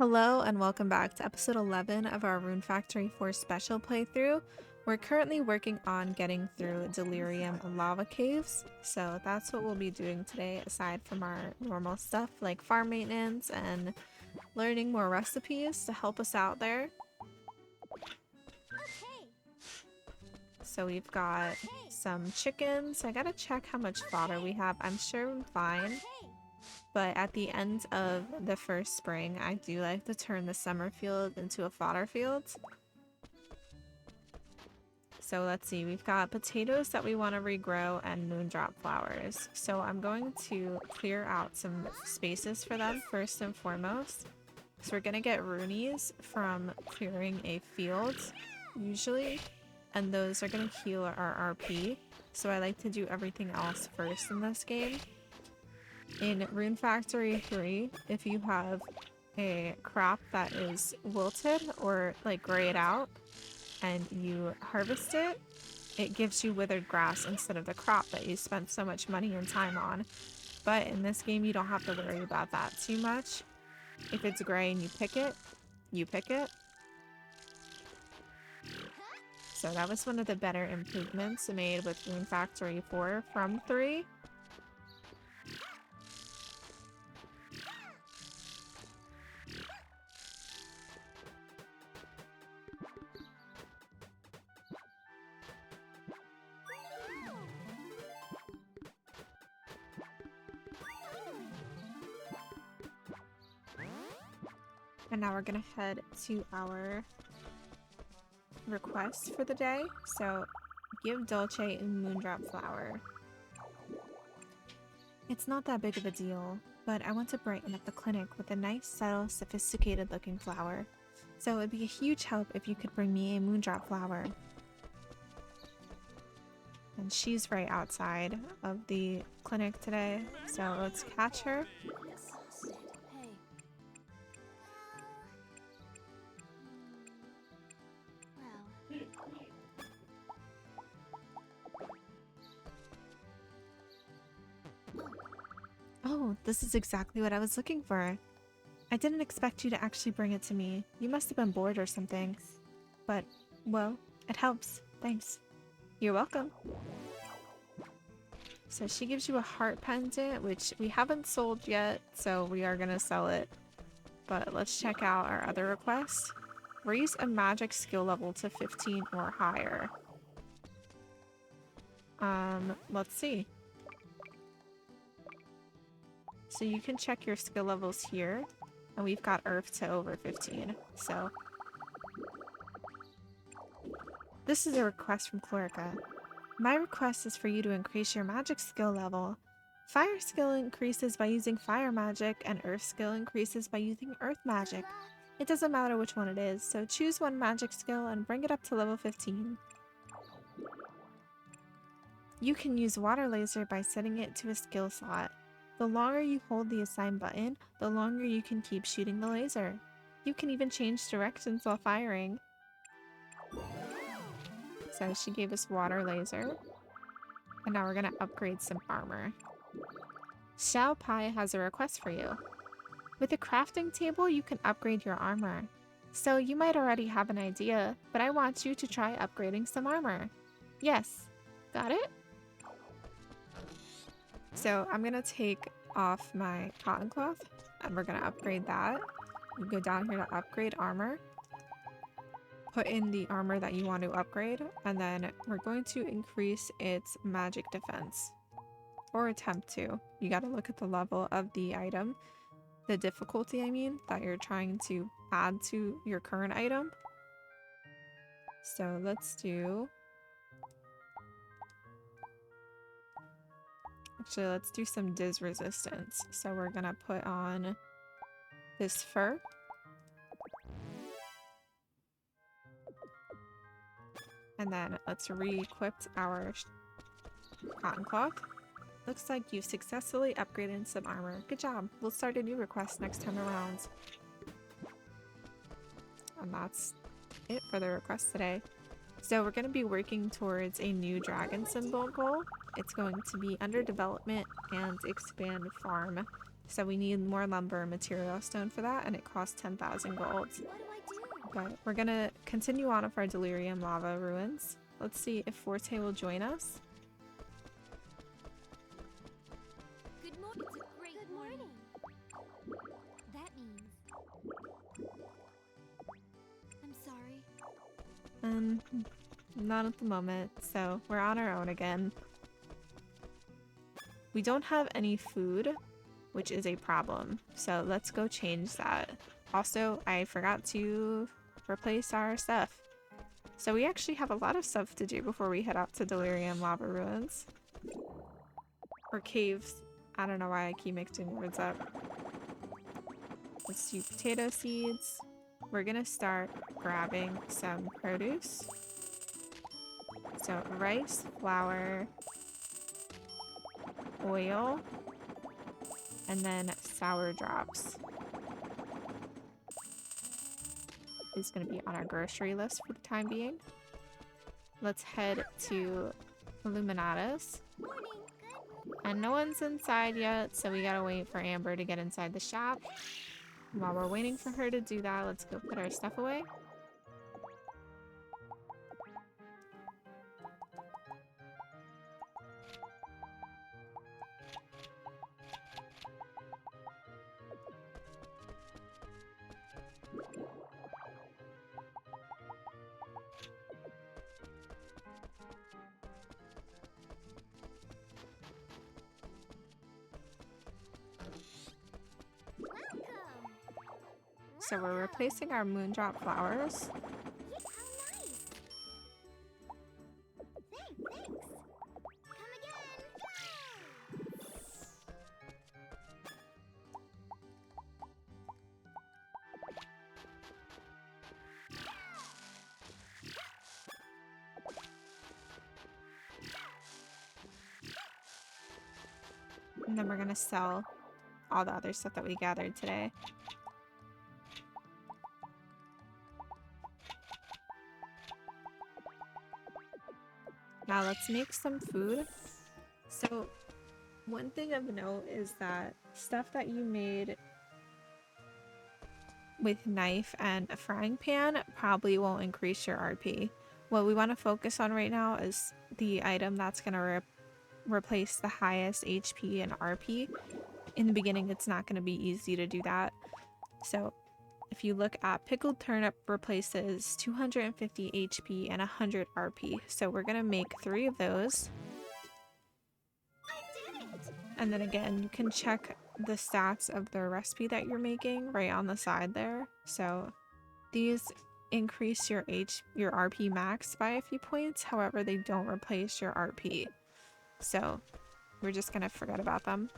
Hello and welcome back to episode 11 of our Rune Factory 4 special playthrough. We're currently working on getting through Delirium and Lava Caves, so that's what we'll be doing today aside from our normal stuff like farm maintenance and learning more recipes to help us out there. So we've got some chickens. I gotta check how much fodder we have. I'm sure I'm fine. But at the end of the first spring, I do like to turn the summer field into a fodder field. So let's see, we've got potatoes that we want to regrow and moondrop flowers. So I'm going to clear out some spaces for them first and foremost. So we're going to get runes from clearing a field, usually. And those are going to heal our RP. So I like to do everything else first in this game. In Rune Factory 3, if you have a crop that is wilted or like grayed out and you harvest it, it gives you withered grass instead of the crop that you spent so much money and time on. But in this game, you don't have to worry about that too much. If it's gray and you pick it, you pick it. So that was one of the better improvements made with Rune Factory 4 from 3. And now we're gonna head to our requests for the day. So give Dolce a moondrop flower. It's not that big of a deal, but I want to brighten up the clinic with a nice, subtle, sophisticated looking flower. So it'd be a huge help if you could bring me a moondrop flower. And she's right outside of the clinic today, so let's catch her. Oh, this is exactly what I was looking for. I didn't expect you to actually bring it to me. You must have been bored or something. But, well, it helps. Thanks. You're welcome. So she gives you a heart pendant, which we haven't sold yet, so we are gonna sell it. But let's check out our other request. Raise a magic skill level to 15 or higher. Let's see. So you can check your skill levels here, and we've got Earth to over 15, so. This is a request from Chlorica. My request is for you to increase your magic skill level. Fire skill increases by using fire magic, and Earth skill increases by using earth magic. It doesn't matter which one it is, so choose one magic skill and bring it up to level 15. You can use water laser by setting it to a skill slot. The longer you hold the assign button, the longer you can keep shooting the laser. You can even change directions while firing. So she gave us water laser. And now we're gonna upgrade some armor. Xiao Pai has a request for you. With a crafting table, you can upgrade your armor. So you might already have an idea, but I want you to try upgrading some armor. Yes. Got it? So I'm gonna take off my cotton cloth and we're gonna upgrade that. You go down here to upgrade armor. Put in the armor that you want to upgrade, and then we're going to increase its magic defense. Or attempt to. You gotta look at the level of the item. The difficulty, I mean, that you're trying to add to your current item. So let's do... Actually, let's do some diz resistance. So we're gonna put on this fur. And then let's re-equip our cotton cloth. Looks like you've successfully upgraded some armor. Good job. We'll start a new request next time around. And that's it for the request today. So we're going to be working towards a new dragon symbol goal. It's going to be under development and expand farm So we need more lumber and material stone for that, and it costs 10,000 gold. What do I do? But we're gonna continue on with our delirium lava ruins. Let's see if Forte will join us. Good morning. It's a great Good morning. That means I'm sorry. Not at the moment, so we're on our own again. We don't have any food, which is a problem, so let's go change that. Also, I forgot to replace our stuff. So we actually have a lot of stuff to do before we head out to Delirium Lava Ruins. Or caves. I don't know why I keep mixing words up. Let's do potato seeds. We're gonna start grabbing some produce. So rice, flour, oil, and then sour drops is going to be on our grocery list for the time being. Let's head to Illuminatus. And no one's inside yet, so we gotta wait for Amber to get inside the shop. While we're waiting for her to do that, let's go put our stuff away. So we're replacing our moondrop flowers. How nice. Thanks. Come again. And then we're gonna sell all the other stuff that we gathered today. Now let's make some food. So one thing of note is that stuff that you made with knife and a frying pan probably won't increase your RP. What we want to focus on right now is the item that's going to replace the highest HP and RP. In the beginning, it's not going to be easy to do that. So if you look at pickled turnip replaces 250 HP and 100 RP. So we're going to make 3 of those. I did it. And then again, you can check the stats of the recipe that you're making right on the side there. So these increase your RP max by a few points. However, they don't replace your RP. So we're just going to forget about them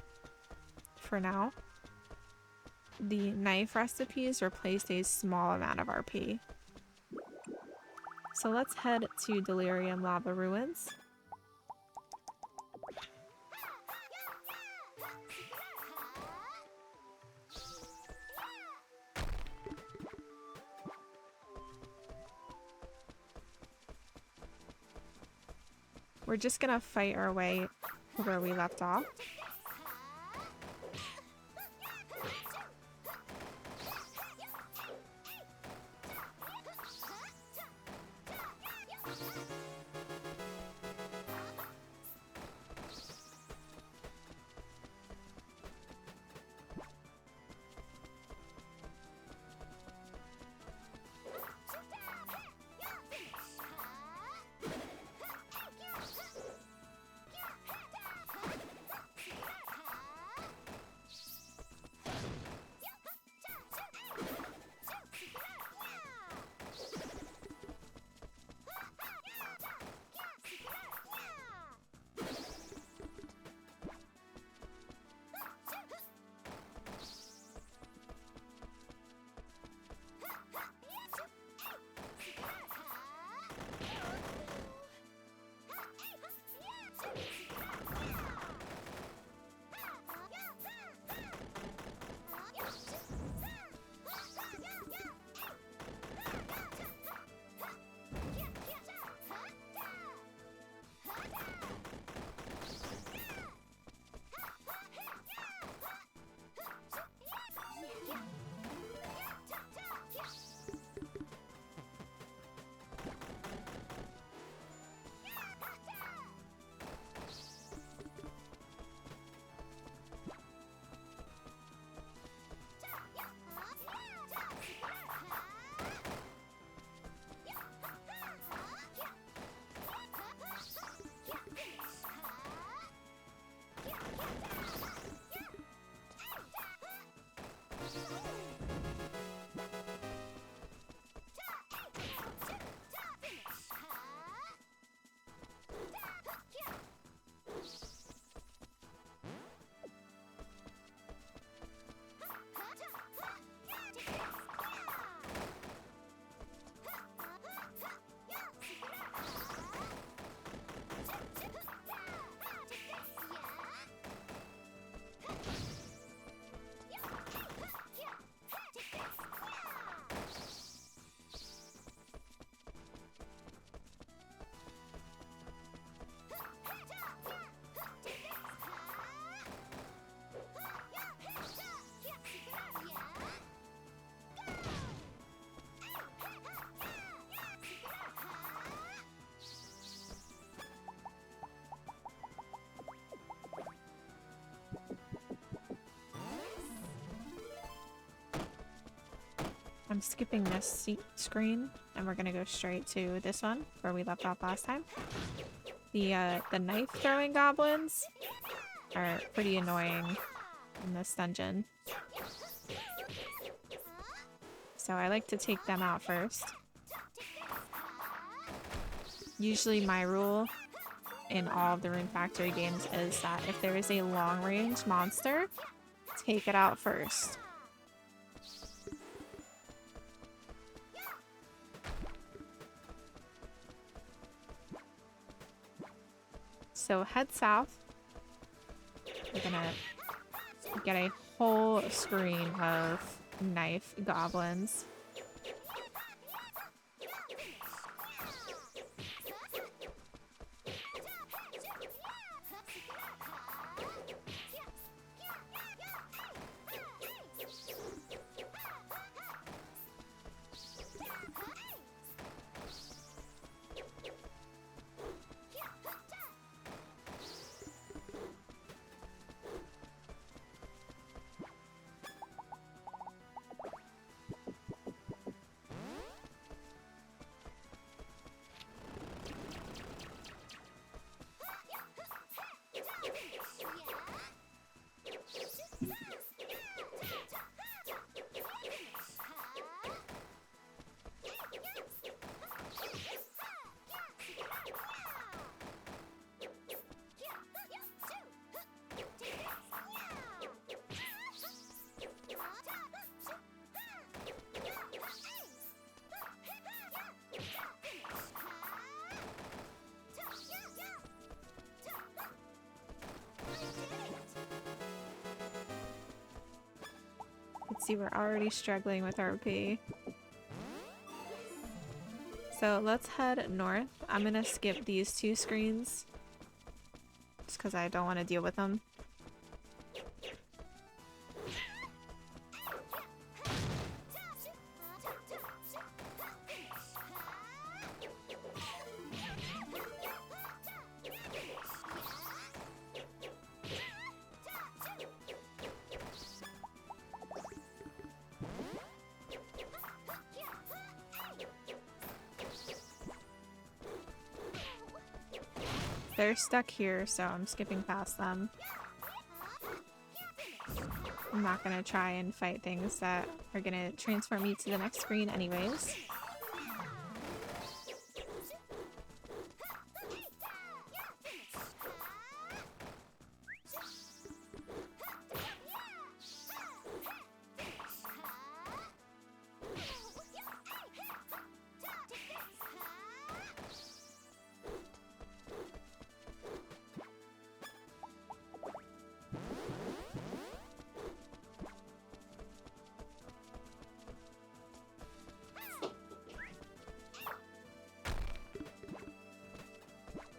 for now. The knife recipes replace a small amount of RP. So let's head to Delirium Lava Ruins. We're just gonna fight our way to where we left off. I'm skipping this screen and we're gonna go straight to this one where we left off last time. The knife throwing goblins are pretty annoying in this dungeon. So I like to take them out first. Usually my rule in all of the Rune Factory games is that if there is a long-range monster, take it out first. So head south. We're gonna get a whole screen of knife goblins. Let's see, we're already struggling with RP. So let's head north. I'm gonna skip these two screens just because I don't want to deal with them. They're stuck here, so I'm skipping past them. I'm not gonna try and fight things that are gonna transfer me to the next screen anyways.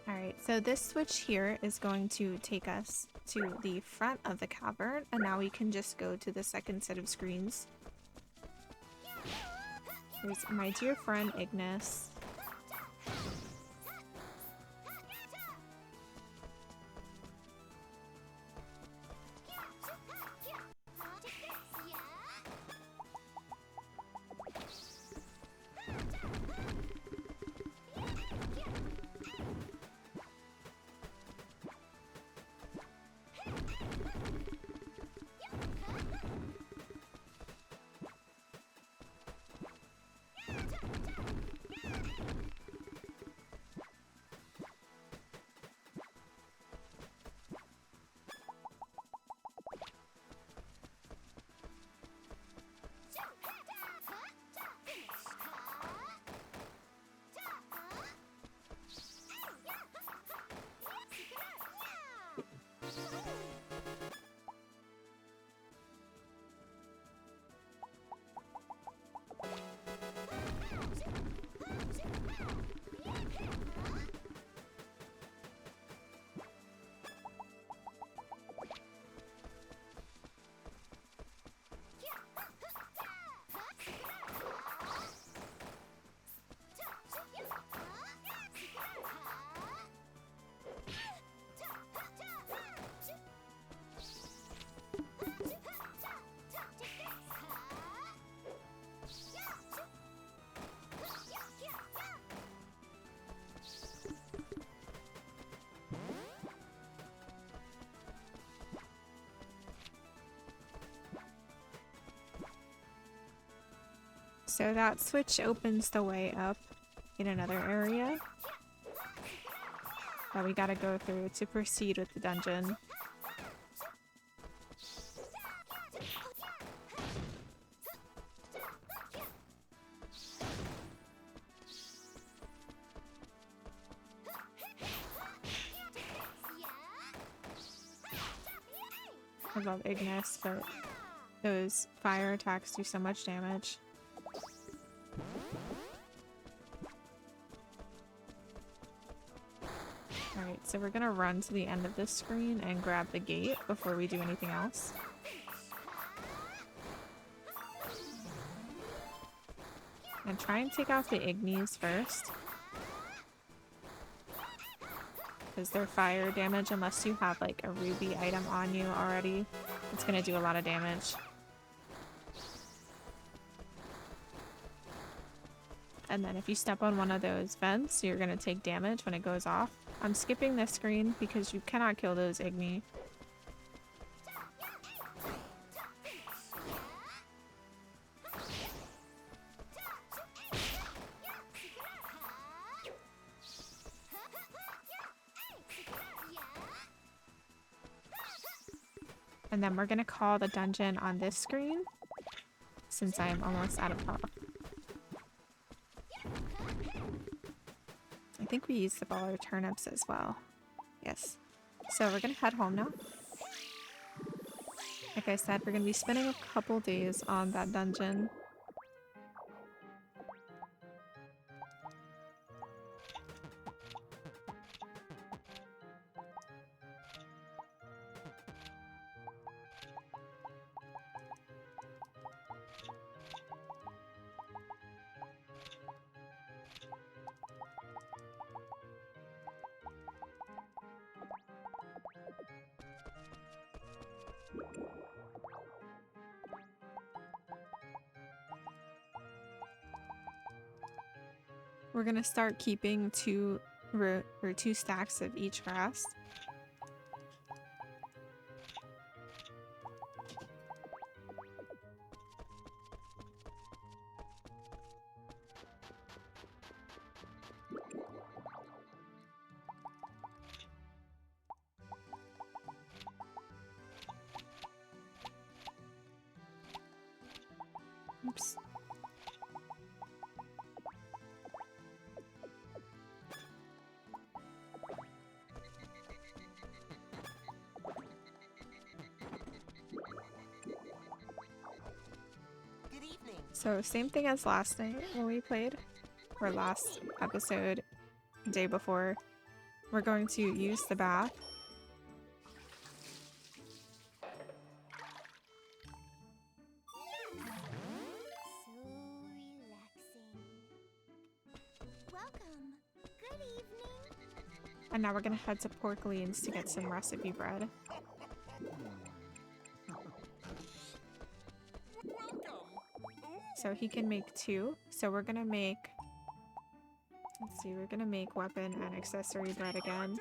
Alright, so this switch here is going to take us to the front of the cavern, and now we can just go to the second set of screens. There's my dear friend Ignis. So that switch opens the way up in another area that we gotta go through to proceed with the dungeon. I love Ignis, but those fire attacks do so much damage. Alright, so we're gonna run to the end of this screen and grab the gate before we do anything else. And try and take out the Ignis first. Because their fire damage, unless you have like a ruby item on you already, it's gonna do a lot of damage. And then if you step on one of those vents, you're gonna take damage when it goes off. I'm skipping this screen because you cannot kill those Igni. And then we're gonna call the dungeon on this screen, since I'm almost out of health. I think we used up all our turnips as well. Yes. So we're gonna head home now. Like I said, we're gonna be spending a couple days on that dungeon. We're gonna start keeping two stacks of each grass. Oops. So same thing as last night when we played, or last episode, day before. We're going to use the bath. So relaxing. Welcome. Good evening. And now we're gonna head to Porklean's to get some recipe bread. So he can make two. So we're gonna make, let's see, we're gonna make weapon and accessory bread again.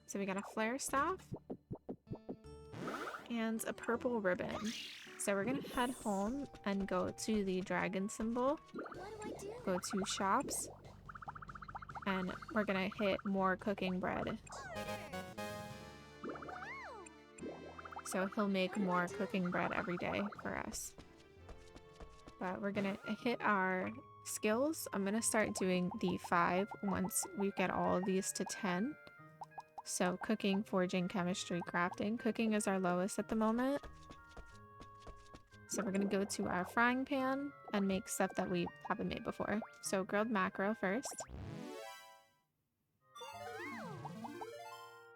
So we got a flare staff and a purple ribbon. So we're gonna head home and go to the dragon symbol, What do? go to shops, and we're gonna hit more cooking bread. So he'll make more cooking bread every day for us. But we're gonna hit our skills. I'm gonna start doing the 5 once we get all of these to 10. So cooking, forging, chemistry, crafting. Cooking is our lowest at the moment. So we're gonna go to our frying pan and make stuff that we haven't made before. So grilled mackerel first.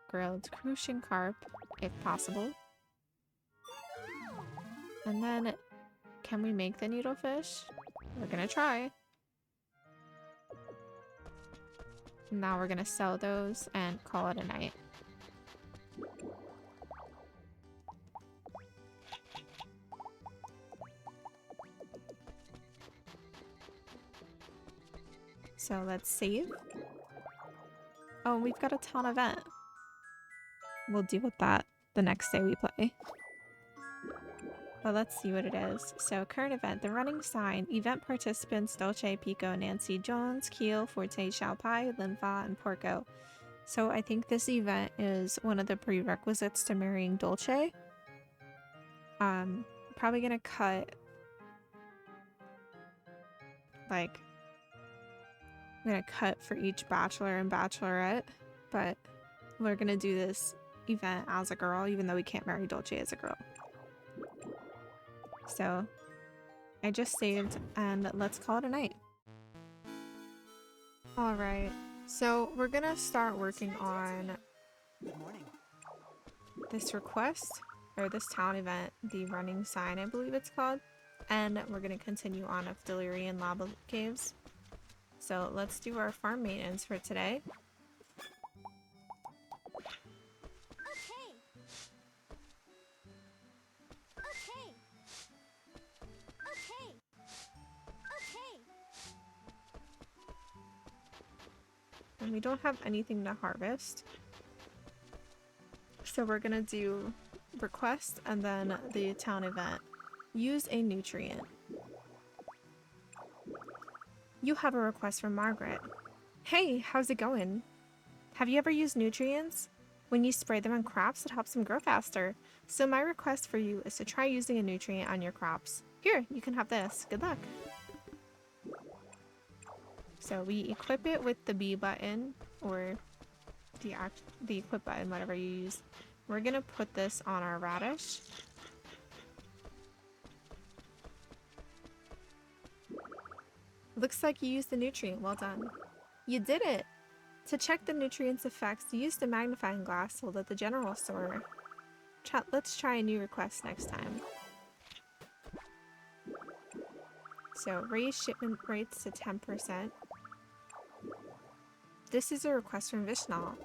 Grilled crucian carp, if possible. And then, can we make the needlefish? We're gonna try. Now we're gonna sell those and call it a night. So let's save. Oh, we've got a town event. We'll deal with that the next day we play. But let's see what it is. So current event, the running sign. Event participants Dolce, Pico, Nancy, Jones, Keel, Forte, Xiaopai, Linfa, and Porco. So I think this event is one of the prerequisites to marrying Dolce. Probably gonna cut like I'm gonna cut for each bachelor and bachelorette, but we're gonna do this event as a girl, even though we can't marry Dolce as a girl. So I just saved and let's call it a night. Alright, so we're gonna start working on this request, or this town event, the running sign I believe it's called, and we're gonna continue on with Delirium Lava Caves. So let's do our farm maintenance for today. Okay. Okay. Okay. Okay. And we don't have anything to harvest. So we're gonna do request and then the town event. Use a nutrient. You have a request from Margaret. Hey, how's it going? Have you ever used nutrients? When you spray them on crops, it helps them grow faster. So my request for you is to try using a nutrient on your crops. Here, you can have this. Good luck. So we equip it with the B button, or the equip button, whatever you use. We're gonna put this on our radish. Looks like you used the nutrient. Well done. You did it! To check the nutrient's effects, use the magnifying glass sold at the general store. Let's try a new request next time. So raise shipment rates to 10%. This is a request from Vishnal.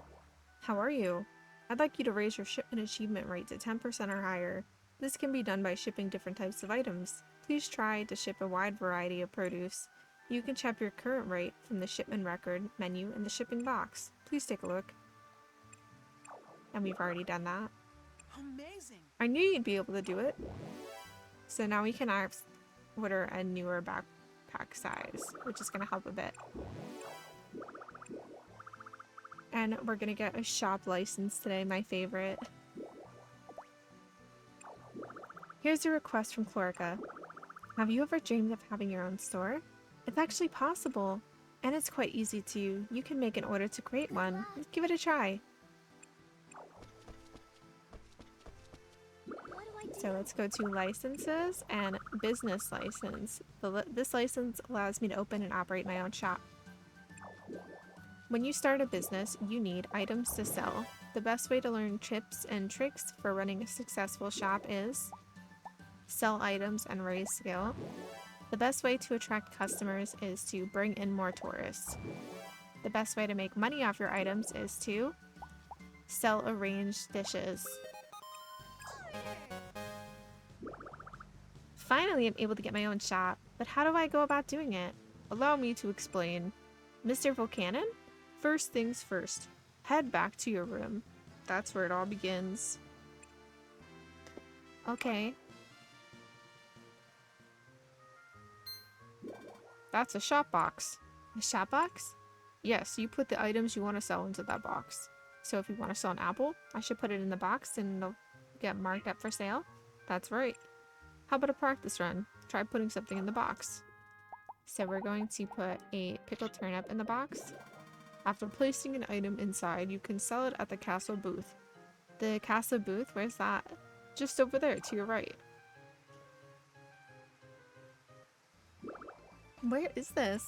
How are you? I'd like you to raise your shipment achievement rate to 10% or higher. This can be done by shipping different types of items. Please try to ship a wide variety of produce. You can check your current rate from the shipment record menu in the shipping box. Please take a look. And we've already done that. Amazing. I knew you'd be able to do it. So now we can order a newer backpack size, which is going to help a bit. And we're going to get a shop license today, my favorite. Here's a request from Chlorica. Have you ever dreamed of having your own store? It's actually possible, and it's quite easy too. You can make an order to create one. Give it a try. What do I do? So let's go to licenses and business license. This license allows me to open and operate my own shop. When you start a business, you need items to sell. The best way to learn tips and tricks for running a successful shop is sell items and raise skill. The best way to attract customers is to bring in more tourists. The best way to make money off your items is to sell arranged dishes. Finally, I'm able to get my own shop, but how do I go about doing it? Allow me to explain. Mr. Volcanon? First things first, head back to your room. That's where it all begins. Okay. That's a shop box. A shop box? Yes, you put the items you want to sell into that box. So if you want to sell an apple, I should put it in the box and it'll get marked up for sale? That's right. How about a practice run? Try putting something in the box. So we're going to put a pickled turnip in the box. After placing an item inside, you can sell it at the castle booth. The castle booth, where's that? Just over there, to your right. Where is this?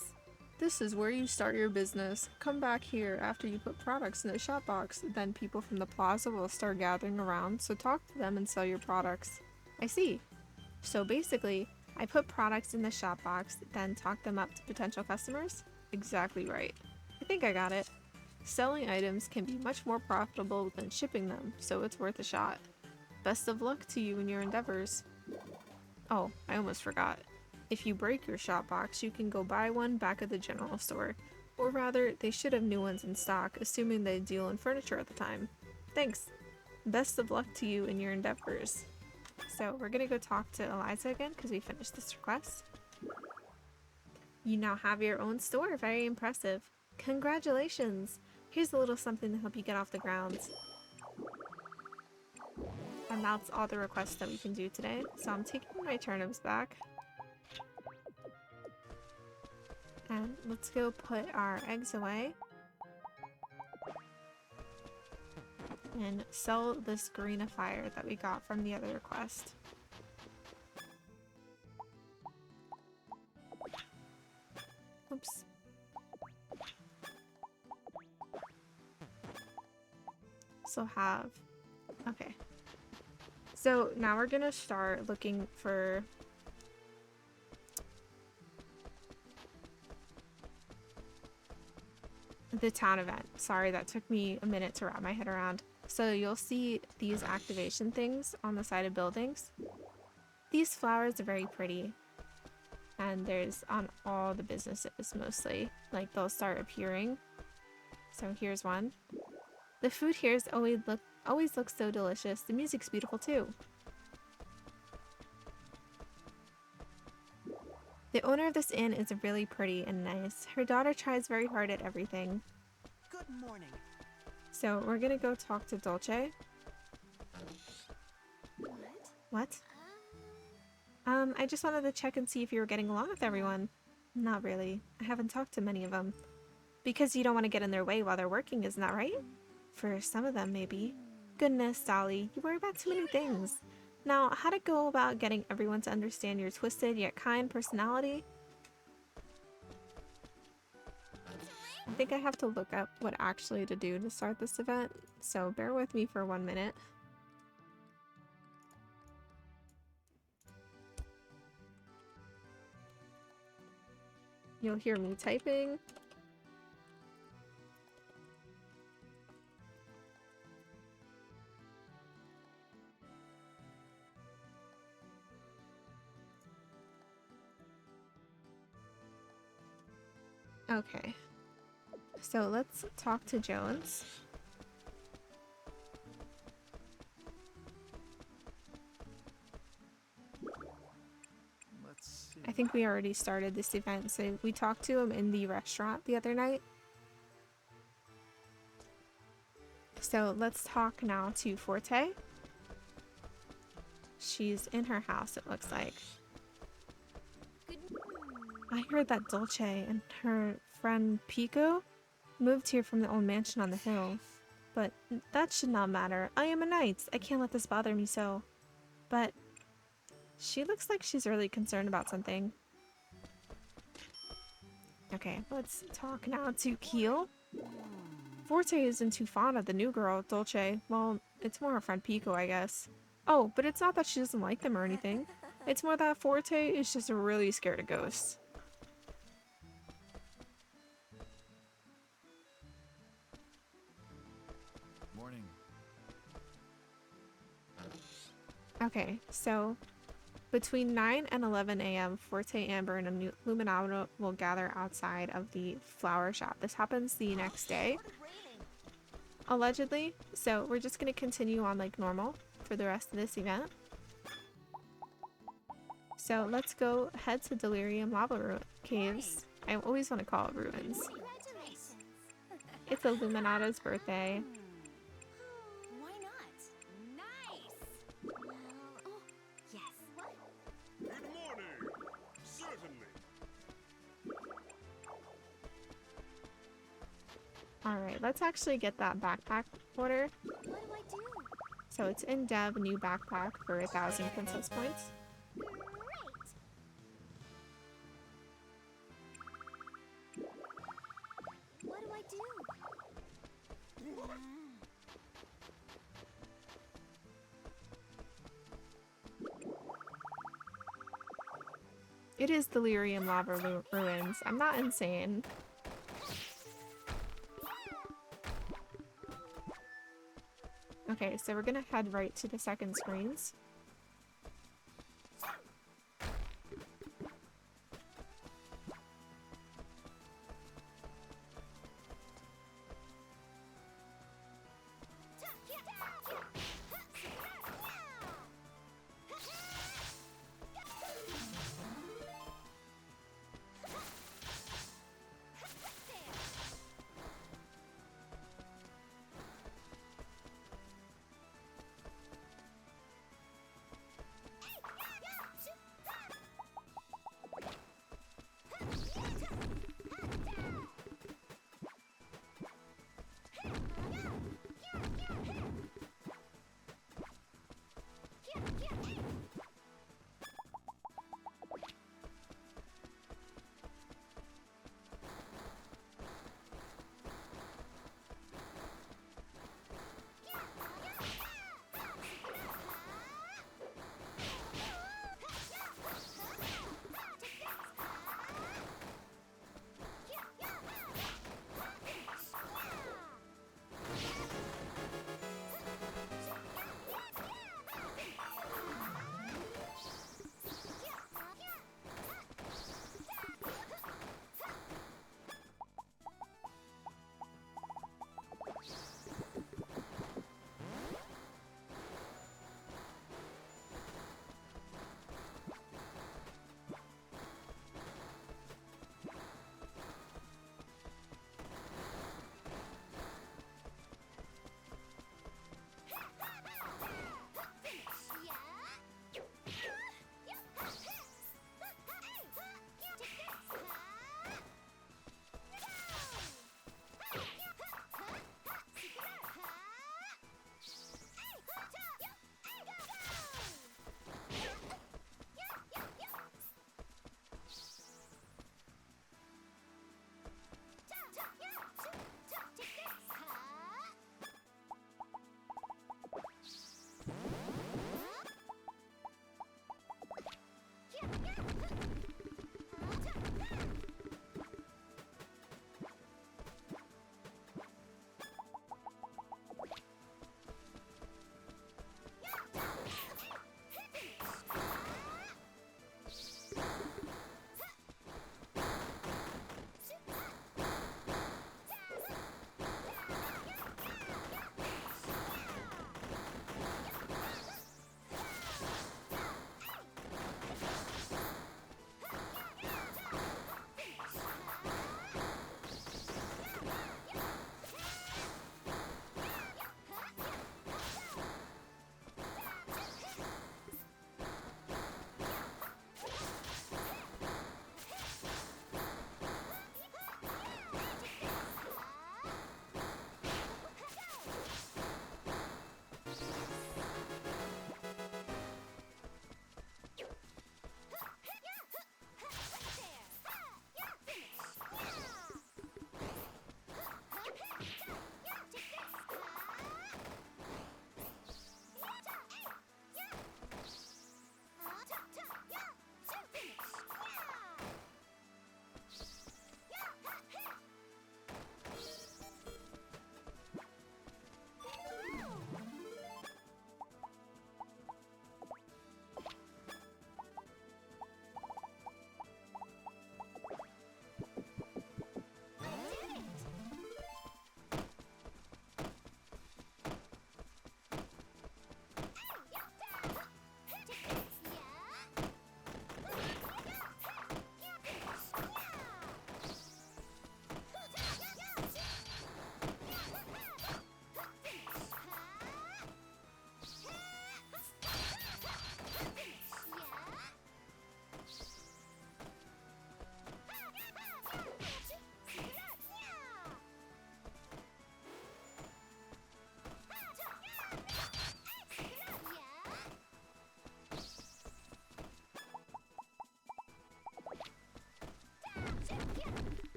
This is where you start your business. Come back here after you put products in the shop box. Then people from the plaza will start gathering around, so talk to them and sell your products. I see. So basically, I put products in the shop box, then talk them up to potential customers? Exactly right. I think I got it. Selling items can be much more profitable than shipping them, so it's worth a shot. Best of luck to you in your endeavors. Oh, I almost forgot. If you break your shop box, you can go buy one back at the general store. Or rather, they should have new ones in stock, assuming they deal in furniture at the time. Thanks. Best of luck to you in your endeavors. So we're gonna go talk to Eliza again because we finished this request. You now have your own store. Very impressive. Congratulations. Here's a little something to help you get off the ground. And that's all the requests that we can do today. So I'm taking my turnips back. And let's go put our eggs away. And sell this greenifier that we got from the other request. Oops. So have... Okay. So now we're gonna start looking for... the town event. Sorry, that took me a minute to wrap my head around. So you'll see these activation things on the side of buildings. These flowers are very pretty. And there's on all the businesses mostly. Like they'll start appearing. So here's one. The food here is always looks so delicious. The music's beautiful too. The owner of this inn is really pretty and nice. Her daughter tries very hard at everything. Good morning. So we're gonna go talk to Dolce. What? I just wanted to check and see if you were getting along with everyone. Not really. I haven't talked to many of them. Because you don't want to get in their way while they're working, isn't that right? For some of them, maybe. Goodness, Dolly, you worry about too many things. Now, how to go about getting everyone to understand your twisted yet kind personality? I think I have to look up what actually to do to start this event, so bear with me for 1 minute. You'll hear me typing. Okay. So let's talk to Jones. Let's see. I think we already started this event, so we talked to him in the restaurant the other night. So let's talk now to Forte. She's in her house, it looks like. I heard that Dolce and her friend Pico moved here from the old mansion on the hill. But that should not matter. I am a knight. I can't let this bother me so. But she looks like she's really concerned about something. Okay, let's talk now to Keel. Forte isn't too fond of the new girl, Dolce. Well, it's more her friend Pico, I guess. Oh, but it's not that she doesn't like them or anything. It's more that Forte is just really scared of ghosts. Morning. Okay, so between 9 and 11 a.m., Forte, Amber, and Illuminato will gather outside of the flower shop. This happens the next day, allegedly. So we're just going to continue on like normal for the rest of this event. So let's go head to Delirium Lava Caves. I always want to call it ruins. Congratulations. It's Illuminato's birthday. Why not? Nice. Well, oh, yes. What? Good morning! Certainly! Alright, let's actually get that backpack order. What do I do? So it's in Dev, new backpack for 1,000 princess points. Great. What do I do? It is Delirium Lava Ruins. I'm not insane. Okay, so we're gonna head right to the second screens.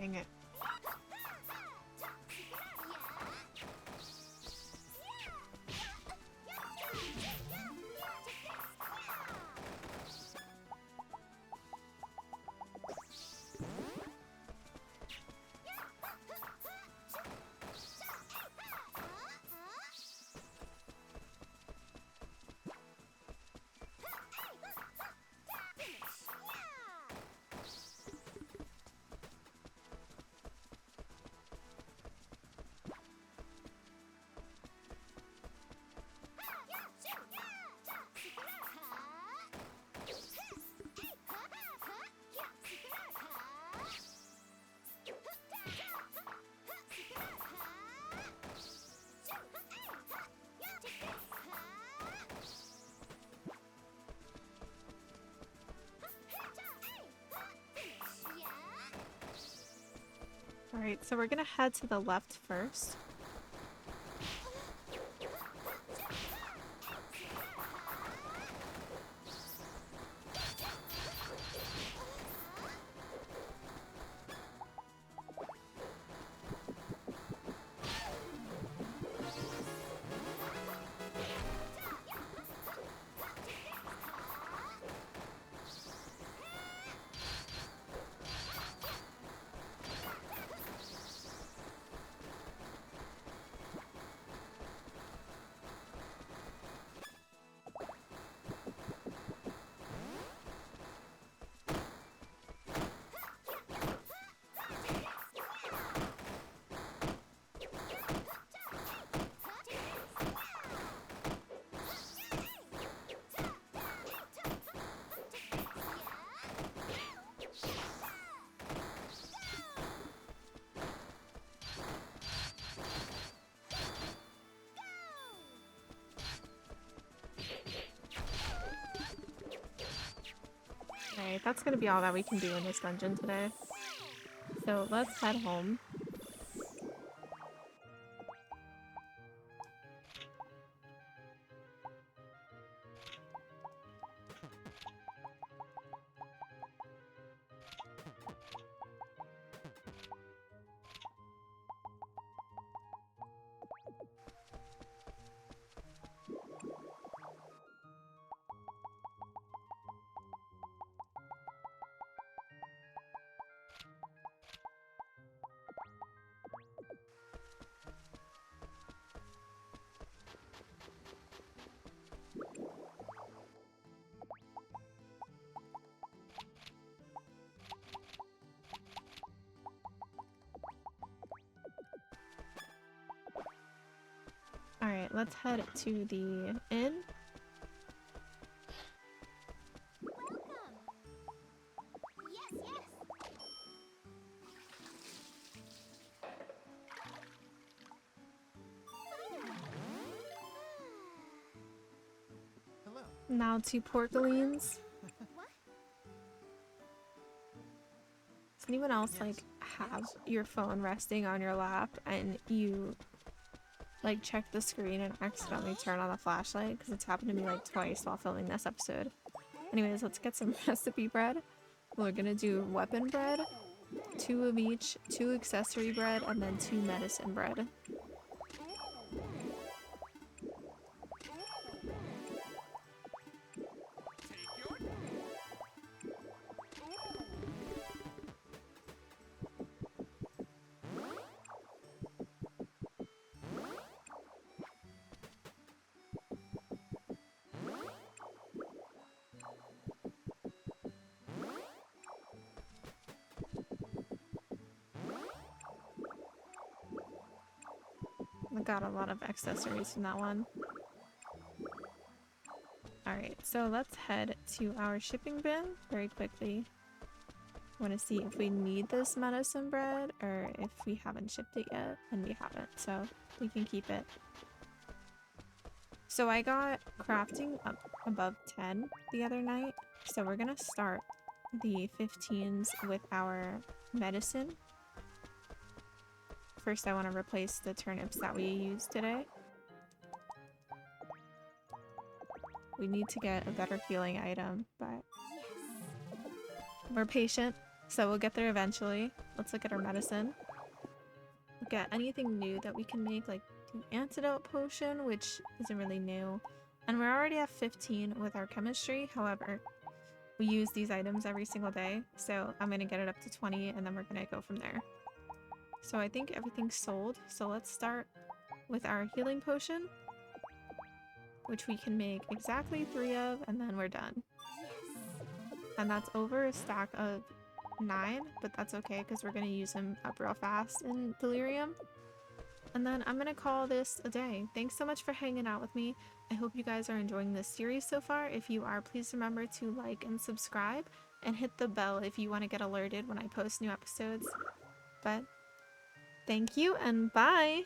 Dang it. Alright, so we're gonna head to the left first. Alright, that's gonna be all that we can do in this dungeon today. So let's head home. Alright, let's head to the inn. Welcome. Yes, yes. Hello. Now to Porkalines. What? Does anyone else Yes. like have your phone resting on your lap and you like check the screen and accidentally turn on the flashlight? Because it's happened to me like twice while filming this episode. Anyways, let's get some recipe bread. We're gonna do weapon bread, 2 of each, 2 accessory bread, and then 2 medicine bread. I got a lot of accessories from that one. Alright, so let's head to our shipping bin very quickly. Want to see if we need this medicine bread or if we haven't shipped it yet, and we haven't, so we can keep it. So I got crafting up above 10 the other night, so we're gonna start the 15s with our medicine. First, I want to replace the turnips that we used today. We need to get a better healing item, but we're patient, So we'll get there eventually. Let's look at our medicine. Look at anything new that we can make, like the antidote potion, which isn't really new. And we're already at 15 with our chemistry. However, we use these items every single day. So I'm going to get it up to 20 and then we're going to go from there. So I think everything's sold. So let's start with our healing potion, which we can make exactly 3 of, and then we're done. And that's over a stack of 9, but that's okay because we're going to use him up real fast in Delirium. And then I'm going to call this a day. Thanks so much for hanging out with me. I hope you guys are enjoying this series so far. If you are, please remember to like and subscribe and hit the bell if you want to get alerted when I post new episodes. But thank you and bye!